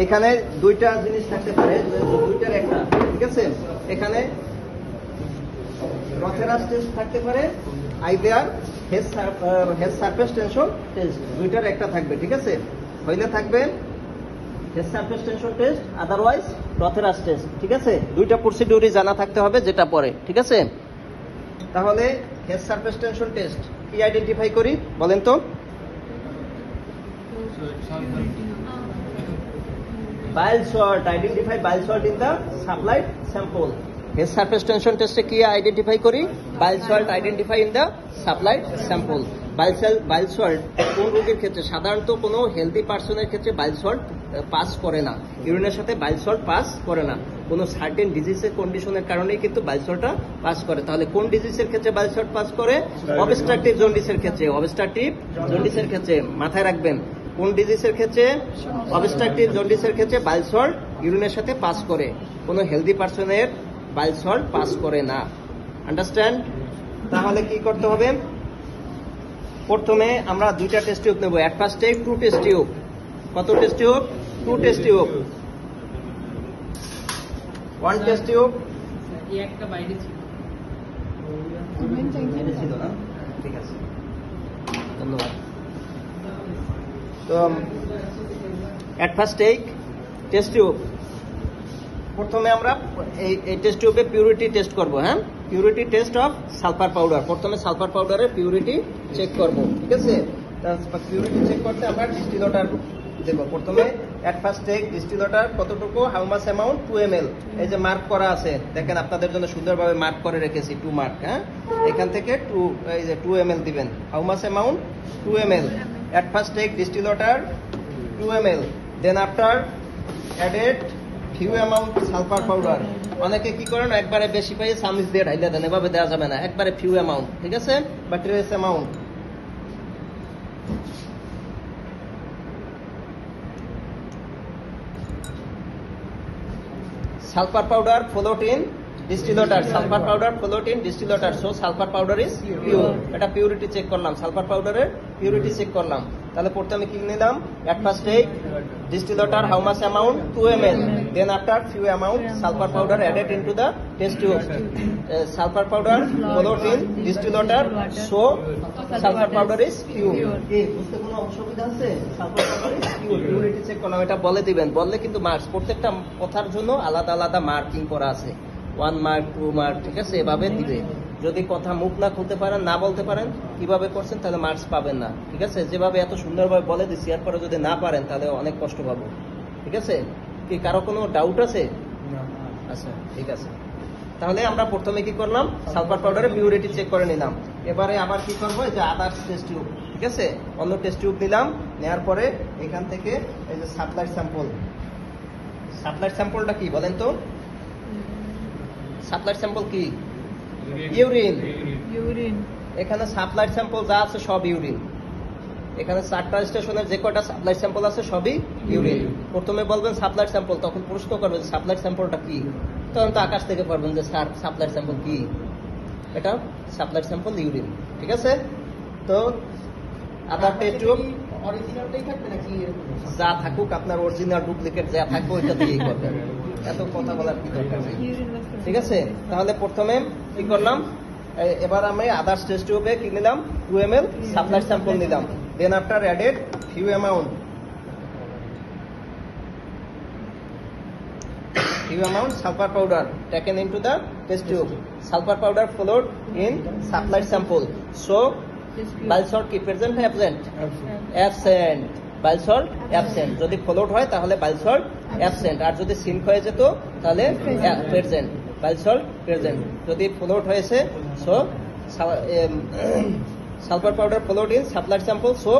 এখানে দুইটা জিনিস থাকতে পারে, দুইটার একটা, ঠিক আছে। এখানে রথেরাস টেস্ট থাকতে পারে, either head surface tension test, দুইটার একটা থাকবে, ঠিক আছে। হইলে থাকবে head surface tension test, otherwise Rothera's test, ঠিক আছে। দুইটা প্রসিডিউরই জানা থাকতে হবে যেটা পরে, ঠিক আছে। তাহলে হেড সারফেস টেনশন টেস্ট কি আইডেন্টিফাই করি বলেন তো? bile salt, identify bile salt in the supplied sample. Head surface tension test কি আইডেন্টিফাই করি? bile salt identify in the supplied sample. bile salt কোন রোগীর ক্ষেত্রে? সাধারণত কোনো হেলদি পারসনের ক্ষেত্রে bile salt পাস করে না, ইউরিনের সাথে bile salt পাস করে না। কোনো সার্টেন ডিজিজের কন্ডিশনের কারণেই কিন্তু bile saltটা পাস করে। তাহলে কোন ডিজিজের ক্ষেত্রে bile salt পাস করে? অবস্ট্রাকটিভ জন্ডিসের ক্ষেত্রে। অবস্ট্রাকটিভ জন্ডিসের ক্ষেত্রে মাথায় রাখবেন, কোন ডিজিজের ক্ষেত্রে? অবস্ট্রাকটিভ জন্ডিসের ক্ষেত্রে বাইল সল্ট ইউরিনের সাথে পাস করে, কোনো হেলদি পারসনের বাইল সল্ট পাস করে না। আন্ডারস্ট্যান্ড? তাহলে কি করতে হবে? প্রথমে আমরা দুইটা টেস্ট টিউব নেব। এক ফার্স্টে 2 টেস্ট টিউব। কত test tube? 2 test tube. 1 test tube একটা বাইরে ছিল না? ঠিক আছে, ধন্যবাদ। তো at first take test tube. প্রথমে আমরা এই টেস্ট টিউবে পিউরিটি টেস্ট করব। হ্যাঁ, purity test of sulphur powder. প্রথমে সালফার পাউডারের পিউরিটি চেক করব, ঠিক আছে। পিউরিটি চেক করতে আমরা ডিস্টিল ওয়াটার দেব। প্রথমে at first take distil water কতটুকু? How mass amount? 2 ml। এই যে মার্ক করা আছে দেখেন, আপনাদের জন্য সুন্দরভাবে মার্ক করে রেখেছি 2 মার্ক। হ্যাঁ, এখান থেকে 2 ml দিবেন। How mass amount? 2 ml। At first take distilled water 2 ml. Then after added few amount sulfur powder. অনেকে কি করেন, একবারে বেশি পাই চামচ দিয়ে ঢাইলে দেন, এভাবে দেওয়া যাবে না। একবারে few amount, ঠিক আছে, বা trace amount। Sulfur powder followed in distilled water. Sulfur powder followed in distilled water. So sulfur powder is pure. এটা পিউরিটি চেক করলাম, সালফার পাউডারের পিউরিটি চেক করলাম। তাহলে প্রথমে কি নিলাম? at first take distilled water, how much amount? 2 ml. Then after few amount sulfur powder added into the test tube. Sulfur powder followed in distilled water. So sulfur powder is pure. বুঝতে কোনো অসুবিধা আছে? Sulphur powder is pure. Purity check করলাম, এটা বলে দিবেন। বললে কিন্তু মার্কস, প্রত্যেকটা কথার জন্য আলাদা আলাদা মার্কিং করা আছে। 1 মার্ক, 2 মার্ক, ঠিক আছে, এভাবে দিবে। যদি কথা মুখ না খুলতে পারেন, না বলতে পারেন কিভাবে করছেন, তাহলে মার্কস পাবেন না, ঠিক আছে। যেভাবে এত সুন্দরভাবে বলে দিচ্ছি, এরপরে যদি না পারেন তাহলে অনেক কষ্ট পাবো, ঠিক আছে। কি কারো কোনো ডাউট আছে? আচ্ছা, ঠিক আছে। তাহলে আমরা প্রথমে কি করলাম? সালফার পাউডারের পিউরিটি চেক করে নিলাম। এবারে আবার কি করবো? এই যে আদার্স টেস্ট টিউব, ঠিক আছে, অন্য টেস্ট টিউব নিলাম। নেওয়ার পরে এখান থেকে এই যে সাপ্লাই স্যাম্পল। সাপ্লাই স্যাম্পলটা কি বলেন তো? সাপ্লাই স্যাম্পল কি? ইউরিন। ইউরিন। এখানে সাপ্লাই স্যাম্পল যা আছে সব ইউরিন। এখানে 4টা স্টেশনের যে কয়টা সাপ্লাই স্যাম্পল আছে সবই ইউরিন। প্রথমে বলবেন সাপ্লাই স্যাম্পল, তখন প্রশ্ন করবেন সাপ্লাই স্যাম্পলটা কি। তখন তো আকাশ থেকে পারবেন যে স্যার সাপ্লাই স্যাম্পল কি। এটা সাপ্লাই স্যাম্পল ইউরিন, ঠিক আছে। তো আদার টেস্ট টিউব অরিজিনালটাই থাকবে নাকি যা থাকুক, আপনার অরিজিনাল ডুপ্লিকেট যা থাকবে ওইটা দিয়েই করবেন। এত কথা বলার কি দরকার নেই, ঠিক আছে। তাহলে প্রথমে কি করলাম? এবার আমি আদার্স টেস্ট টিউবে কি নিলাম? 2 ml সাপ্লাই স্যাম্পল নিলাম। Then after added few amount sulfur powder taken into the test tube. Sulfur powder followed in supplied sample. So bile salt কি present না absent? Absent. bile salt absent. যদি followed হয় তাহলে bile salt absent, আর যদি sync হয়ে যেত তাহলে present. bile salt present. যদি followed হয়েছে, so sulfur powder followed in supplied sample, so